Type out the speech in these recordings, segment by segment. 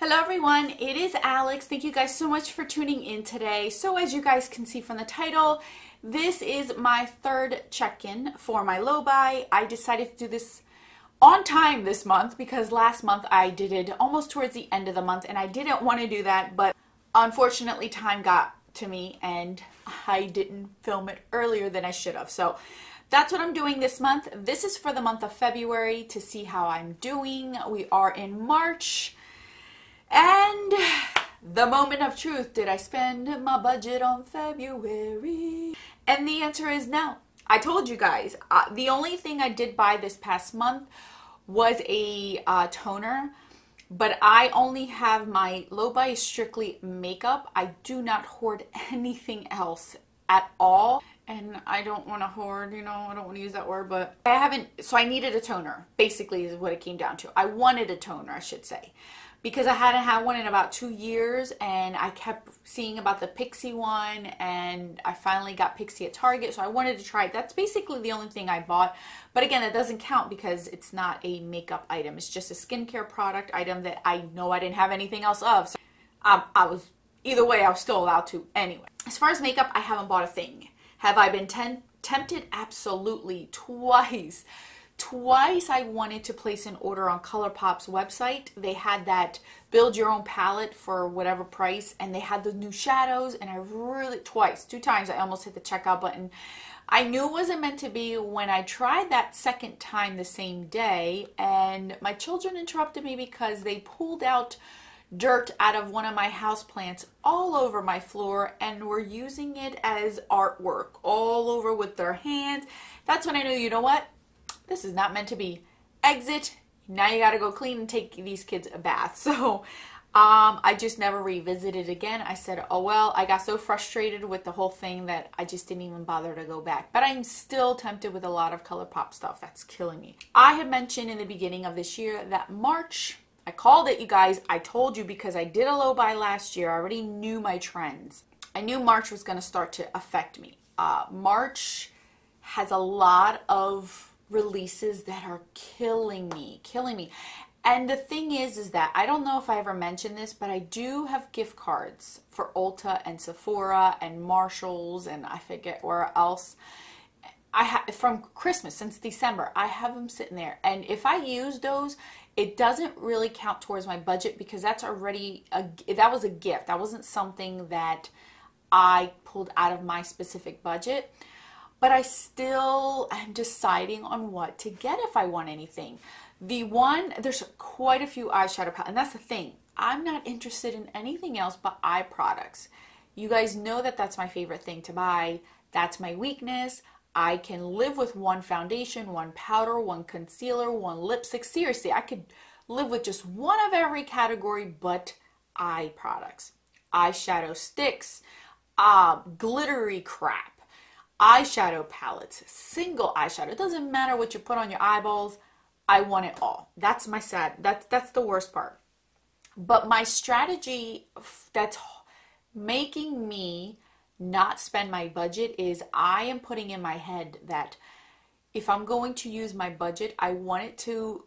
Hello everyone, it is Alex. Thank you guys so much for tuning in today. So as you guys can see from the title, this is my third check-in for my low buy. I decided to do this on time this month because last month I did it almost towards the end of the month and I didn't want to do that, but unfortunately time got to me and I didn't film it earlier than I should have. So that's what I'm doing this month. This is for the month of February to see how I'm doing. We are in March. And the moment of truth, did I spend my budget on February? And the answer is no. I told you guys, the only thing I did buy this past month was a toner, but I only have my low buy is strictly makeup. I do not hoard anything else at all. And I don't want to hoard, you know, I don't want to use that word, but I haven't, so I needed a toner, basically is what it came down to. I wanted a toner, I should say, because I hadn't had one in about 2 years and I kept seeing about the Pixie one and I finally got Pixie at Target, so I wanted to try it. That's basically the only thing I bought, but again, it doesn't count because it's not a makeup item. It's just a skincare product item that I know I didn't have anything else of, so I was, either way, I was still allowed to anyway. As far as makeup, I haven't bought a thing. Have I been tempted? Absolutely. Twice I wanted to place an order on ColourPop's website. They had that build your own palette for whatever price, and they had the new shadows, and I really, two times I almost hit the checkout button. I knew it wasn't meant to be when I tried that second time the same day, and my children interrupted me because they pulled out dirt out of one of my houseplants all over my floor and were using it as artwork all over with their hands. That's when I knew, you know what? This is not meant to be. Exit. Now you got to go clean and take these kids a bath. So I just never revisited again. I said, oh well, I got so frustrated with the whole thing that I just didn't even bother to go back. But I'm still tempted with a lot of ColourPop stuff. That's killing me. I had mentioned in the beginning of this year that March, I called it, you guys. I told you because I did a low buy last year. I already knew my trends. I knew March was going to start to affect me. March has a lot of releases that are killing me. And the thing is that I don't know if I ever mentioned this, but I do have gift cards for Ulta and Sephora and Marshalls and I forget where else. I have from Christmas since December. I have them sitting there, and if I use those, it doesn't really count towards my budget because that's already that was a gift. That wasn't something that I pulled out of my specific budget. But I still am deciding on what to get if I want anything. There's quite a few eyeshadow palettes, and that's the thing. I'm not interested in anything else but eye products. You guys know that that's my favorite thing to buy. That's my weakness. I can live with one foundation, one powder, one concealer, one lipstick. Seriously, I could live with just one of every category but eye products. Eyeshadow sticks, glittery crap, eyeshadow palettes, single eyeshadow. It doesn't matter what you put on your eyeballs. I want it all. That's my that's the worst part. But my strategy that's making me not spend my budget is I am putting in my head that if I'm going to use my budget, I want it to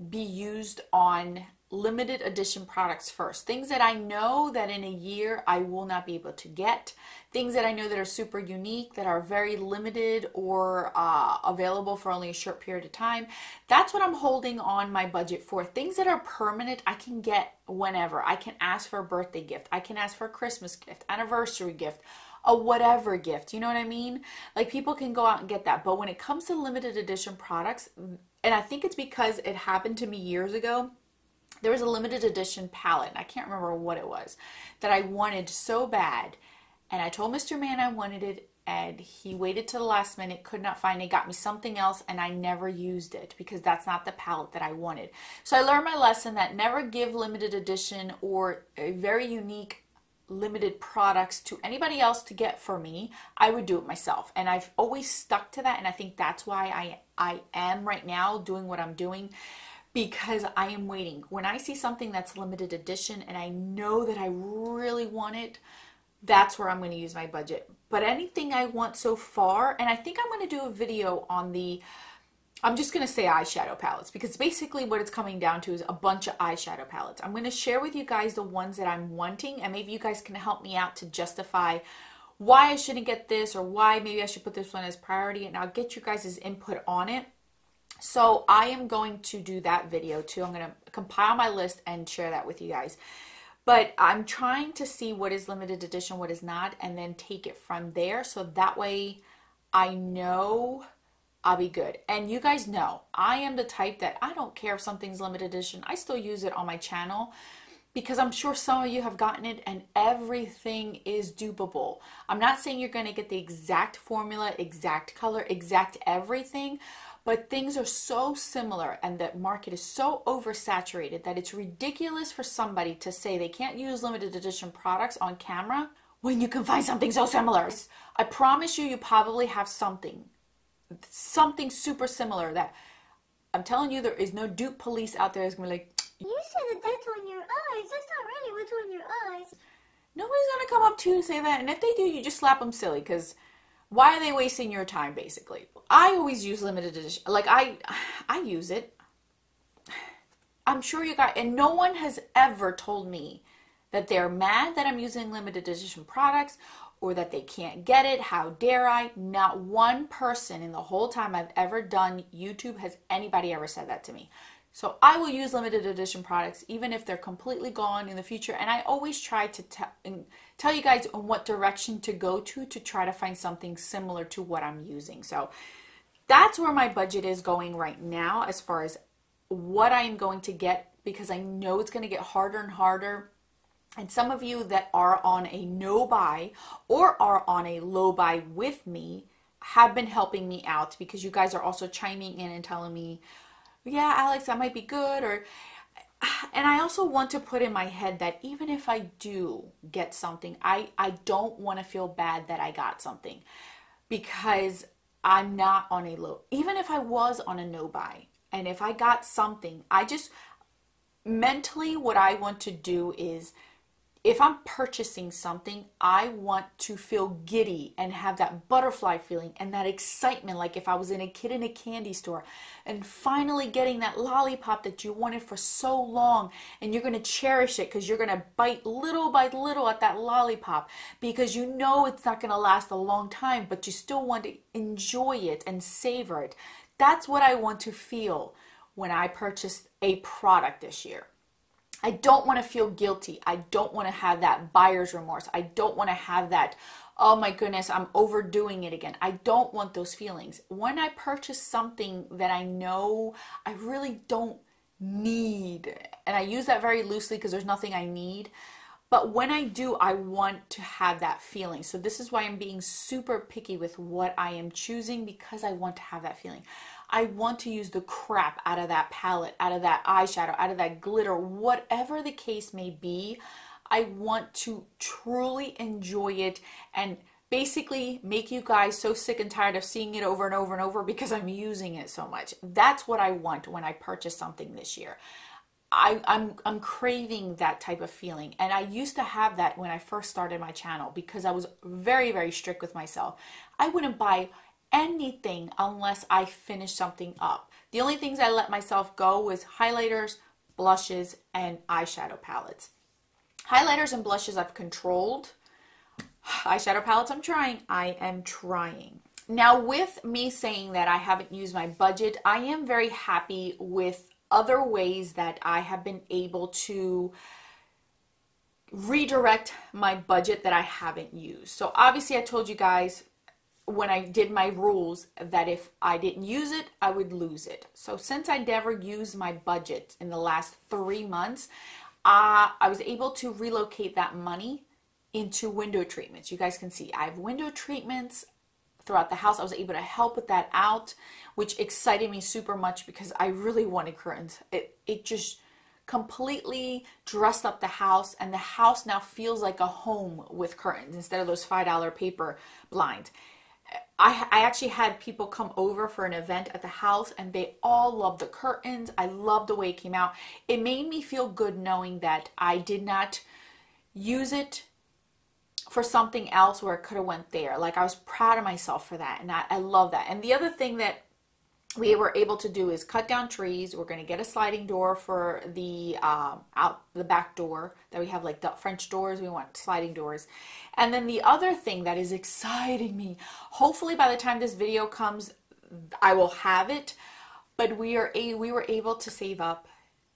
be used on limited edition products first. Things that I know that in a year I will not be able to get. Things that I know that are super unique, that are very limited or available for only a short period of time. That's what I'm holding on my budget for. Things that are permanent, I can get whenever. I can ask for a birthday gift. I can ask for a Christmas gift, anniversary gift, a whatever gift. You know what I mean? Like people can go out and get that. But when it comes to limited edition products, and I think it's because it happened to me years ago, there was a limited edition palette, and I can't remember what it was, that I wanted so bad. And I told Mr. Man I wanted it, and he waited till the last minute, could not find it, got me something else, and I never used it because that's not the palette that I wanted. So I learned my lesson that never give limited edition or a very unique limited products to anybody else to get for me. I would do it myself, and I've always stuck to that, and I think that's why I am right now doing what I'm doing, because I am waiting. When I see something that's limited edition and I know that I really want it, that's where I'm going to use my budget. But anything I want so far, and I think I'm going to do a video on the I'm just going to say eyeshadow palettes because basically what it's coming down to is a bunch of eyeshadow palettes. I'm going to share with you guys the ones that I'm wanting, and maybe you guys can help me out to justify why I shouldn't get this or why maybe I should put this one as priority, and I'll get you guys' input on it. So I am going to do that video too. I'm going to compile my list and share that with you guys. But I'm trying to see what is limited edition, what is not, and then take it from there. So that way I know I'll be good. And you guys know, I am the type that I don't care if something's limited edition. I still use it on my channel because I'm sure some of you have gotten it and everything is dupable. I'm not saying you're going to get the exact formula, exact color, exact everything, but things are so similar and the market is so oversaturated that it's ridiculous for somebody to say they can't use limited edition products on camera when you can find something so similar. I promise you, you probably have something super similar that I'm telling you, there is no dupe police out there that's going to be like, you said that that's on your eyes. That's not really what's on your eyes. Nobody's going to come up to you and say that. And if they do, you just slap them silly because why are they wasting your time, basically? I always use limited edition. Like, I use it. I'm sure you guys, and no one has ever told me that they're mad that I'm using limited edition products or that they can't get it. How dare I? Not one person in the whole time I've ever done YouTube has anybody ever said that to me. So I will use limited edition products even if they're completely gone in the future. And I always try to tell you guys in what direction to go to try to find something similar to what I'm using. So that's where my budget is going right now as far as what I'm going to get, because I know it's going to get harder and harder. And some of you that are on a no buy or are on a low buy with me have been helping me out because you guys are also chiming in and telling me, yeah, Alex, that might be good. And I also want to put in my head that even if I do get something, I don't want to feel bad that I got something because I'm not on a low. Even if I was on a no buy and if I got something, I just mentally what I want to do is, if I'm purchasing something, I want to feel giddy and have that butterfly feeling and that excitement, like if I was a kid in a candy store and finally getting that lollipop that you wanted for so long, and you're going to cherish it because you're going to bite little by little at that lollipop because you know it's not going to last a long time, but you still want to enjoy it and savor it. That's what I want to feel when I purchase a product this year. I don't want to feel guilty. I don't want to have that buyer's remorse. I don't want to have that, oh my goodness, I'm overdoing it again. I don't want those feelings. When I purchase something that I know I really don't need, and I use that very loosely because there's nothing I need, but when I do, I want to have that feeling. So this is why I'm being super picky with what I am choosing, because I want to have that feeling. I want to use the crap out of that palette, out of that eyeshadow, out of that glitter, whatever the case may be. I want to truly enjoy it and basically make you guys so sick and tired of seeing it over and over and over because I'm using it so much. That's what I want when I purchase something this year. I'm craving that type of feeling, and I used to have that when I first started my channel because I was very, very strict with myself. I wouldn't buy anything unless I finished something up. The only things I let myself go was highlighters, blushes, and eyeshadow palettes. Highlighters and blushes I've controlled. Eyeshadow palettes I am trying. Now, with me saying that I haven't used my budget, I am very happy with other ways that I have been able to redirect my budget that I haven't used. So obviously I told you guys when I did my rules that if I didn't use it, I would lose it. So since I never used my budget in the last 3 months, I was able to relocate that money into window treatments. You guys can see I have window treatments throughout the house. I was able to help with that out, which excited me super much because I really wanted curtains. It just completely dressed up the house, and the house now feels like a home with curtains instead of those $5 paper blinds. I actually had people come over for an event at the house and they all loved the curtains. I loved the way it came out. It made me feel good knowing that I did not use it for something else where it could have went there. Like, I was proud of myself for that, and I love that. And the other thing that we were able to do is cut down trees. We're going to get a sliding door for the out the back door that we have, like the French doors. We want sliding doors. And then the other thing that is exciting me, hopefully by the time this video comes, I will have it. But we were able to save up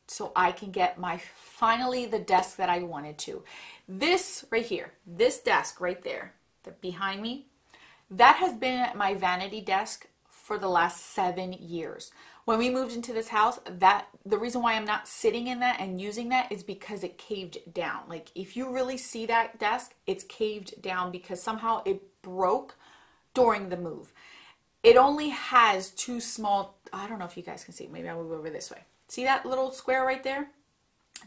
so I can get finally the desk that I wanted to. This right here, this desk right there, behind me, that has been my vanity desk for the last 7 years. When we moved into this house, the reason why I'm not sitting in that and using that is because it caved down. Like, if you really see that desk, it's caved down because somehow it broke during the move. It only has two small, I don't know if you guys can see, maybe I'll move over this way. See that little square right there?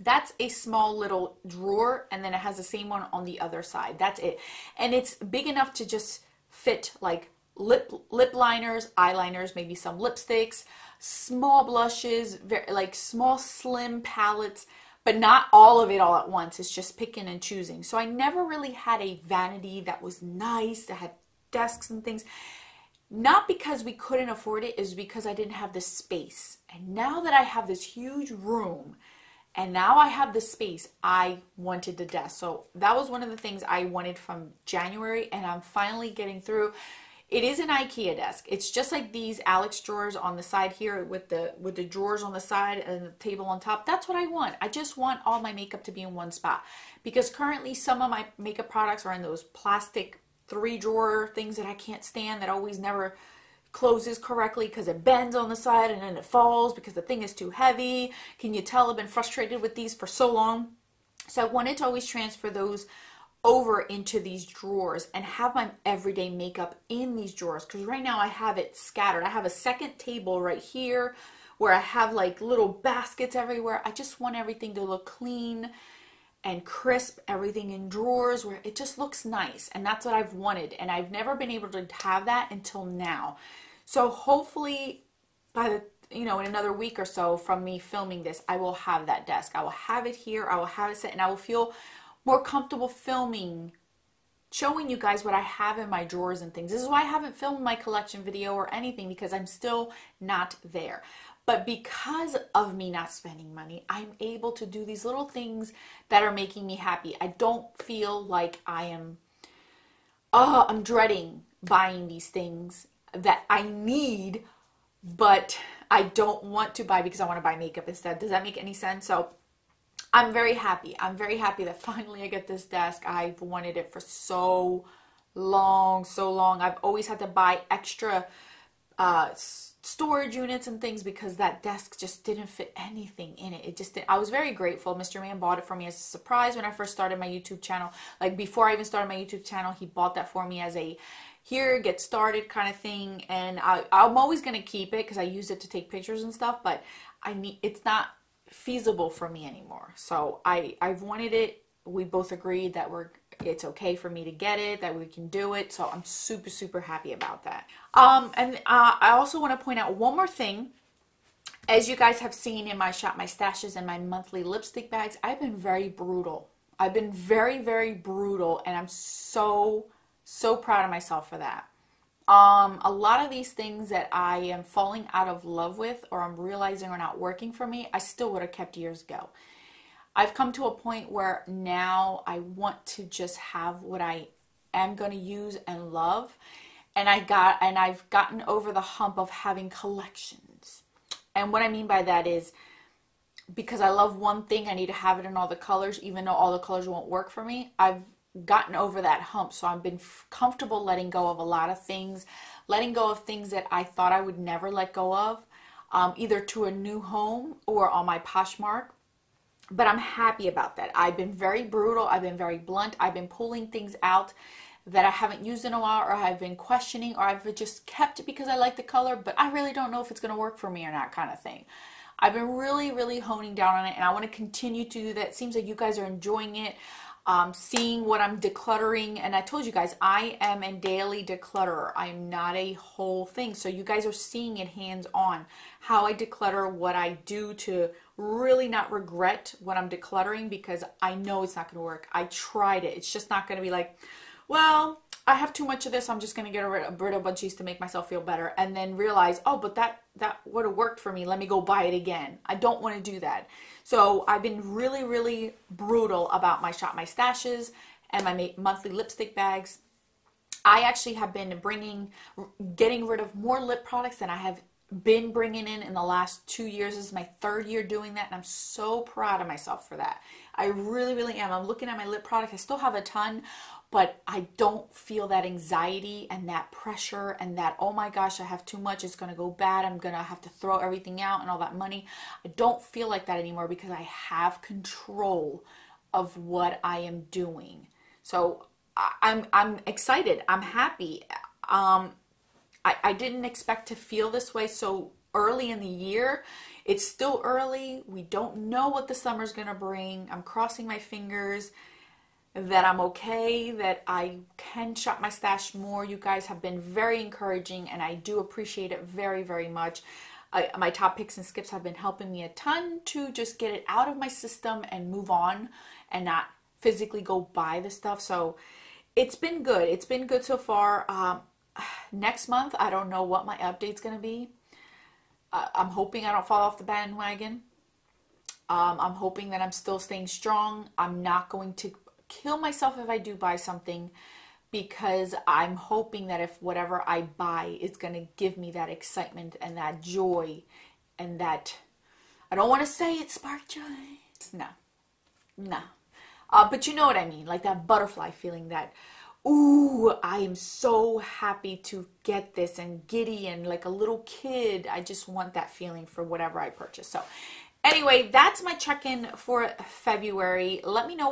That's a small little drawer, and then it has the same one on the other side. That's it. And it's big enough to just fit like lip liners, eyeliners, maybe some lipsticks, small blushes, like small slim palettes, but not all of it all at once. It's just picking and choosing. So I never really had a vanity that was nice, that had desks and things. Not because we couldn't afford it, is because I didn't have the space. And now that I have this huge room, and now I have the space, I wanted the desk. So that was one of the things I wanted from January, and I'm finally getting through. It is an IKEA desk. It's just like these Alex drawers on the side here with the drawers on the side and the table on top. That's what I want. I just want all my makeup to be in one spot, because currently some of my makeup products are in those plastic 3-drawer things that I can't stand, that always never closes correctly because it bends on the side and then it falls because the thing is too heavy. Can you tell I've been frustrated with these for so long? So I wanted to always transfer those over into these drawers and have my everyday makeup in these drawers, because right now I have it scattered. I have a second table right here where I have like little baskets everywhere. I just want everything to look clean and crisp, everything in drawers where it just looks nice, and that's what I've wanted, and I've never been able to have that until now. So hopefully by the in another week or so from me filming this, I will have that desk. I will have it here, I will have it set, and I will feel more comfortable filming, showing you guys what I have in my drawers and things. This is why I haven't filmed my collection video or anything, because I'm still not there. But because of me not spending money, I'm able to do these little things that are making me happy. I don't feel like I'm dreading buying these things that I need, but I don't want to buy because I want to buy makeup instead. Does that make any sense? So I'm very happy. I'm very happy that finally I get this desk. I've wanted it for so long, so long. I've always had to buy extra storage units and things because that desk just didn't fit anything in it. It just didn't. I was very grateful. Mr. Man bought it for me as a surprise when I first started my YouTube channel. Like, before I even started my YouTube channel, he bought that for me as a here, get started kind of thing. And I'm always going to keep it because I use it to take pictures and stuff, but it's not feasible for me anymore. So I've wanted it. We both agreed that it's okay for me to get it, that we can do it. So I'm super, super happy about that. I also want to point out one more thing. As you guys have seen in my Shop My Stashes and my monthly lipstick bags, I've been very brutal. I've been very, very brutal, and I'm so, so proud of myself for that. A lot of these things that I am falling out of love with, or I'm realizing are not working for me, I still would have kept years ago. I've come to a point where now I want to just have what I am going to use and love. And I've gotten over the hump of having collections. And what I mean by that is, because I love one thing, I need to have it in all the colors, even though all the colors won't work for me. I've gotten over that hump. So I've been comfortable letting go of a lot of things, letting go of things that I thought I would never let go of, either to a new home or on my Poshmark. But I'm happy about that. I've been very brutal. I've been very blunt. I've been pulling things out that I haven't used in a while, or I've been questioning, or I've just kept it because I like the color, but I really don't know if it's going to work for me or not, kind of thing. I've been really, really honing down on it, and I want to continue to do that. It seems like you guys are enjoying it, seeing what I'm decluttering. And I told you guys, I am a daily declutterer. I am not a whole thing. So you guys are seeing it hands-on, how I declutter, what I do to really not regret what I'm decluttering, because I know it's not going to work. I tried it. It's just not going to be like, well, I have too much of this, I'm just going to get rid of a bunch of these to make myself feel better, and then realize, oh, but that would have worked for me. Let me go buy it again. I don't want to do that. So I've been really, really brutal about my Shop My Stashes and my monthly lipstick bags. I actually have been getting rid of more lip products than I have been bringing in the last 2 years. This is my 3rd year doing that, and I'm so proud of myself for that. I really, really am. I'm looking at my lip products. I still have a ton, but I don't feel that anxiety and that pressure and that, oh my gosh, I have too much, it's going to go bad, I'm going to have to throw everything out and all that money. I don't feel like that anymore because I have control of what I am doing. So I'm excited. I'm happy. I didn't expect to feel this way so early in the year. It's still early. We don't know what the summer's going to bring. I'm crossing my fingers that I'm okay, that I can shop my stash more. You guys have been very encouraging, and I do appreciate it very, very much. My top picks and skips have been helping me a ton to just get it out of my system and move on and not physically go buy the stuff. So it's been good. It's been good so far. Next month, I don't know what my update's going to be. I'm hoping I don't fall off the bandwagon. I'm hoping that I'm still staying strong. I'm not going to kill myself if I do buy something, because I'm hoping that if whatever I buy is going to give me that excitement and that joy and that, I don't want to say it spark joy. No. But you know what I mean, like that butterfly feeling, that, ooh, I am so happy to get this, and giddy and like a little kid. I just want that feeling for whatever I purchase. So anyway, that's my check-in for February. Let me know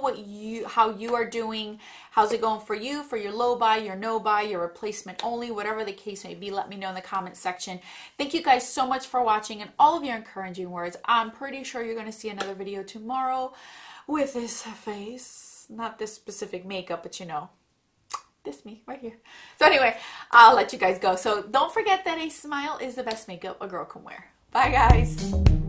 how you are doing. How's it going for you, for your low buy, your no buy, your replacement only, whatever the case may be. Let me know in the comment section. Thank you guys so much for watching and all of your encouraging words. I'm pretty sure you're going to see another video tomorrow with this face. Not this specific makeup, but you know, this me right here. So anyway, I'll let you guys go. So don't forget that a smile is the best makeup a girl can wear. Bye guys.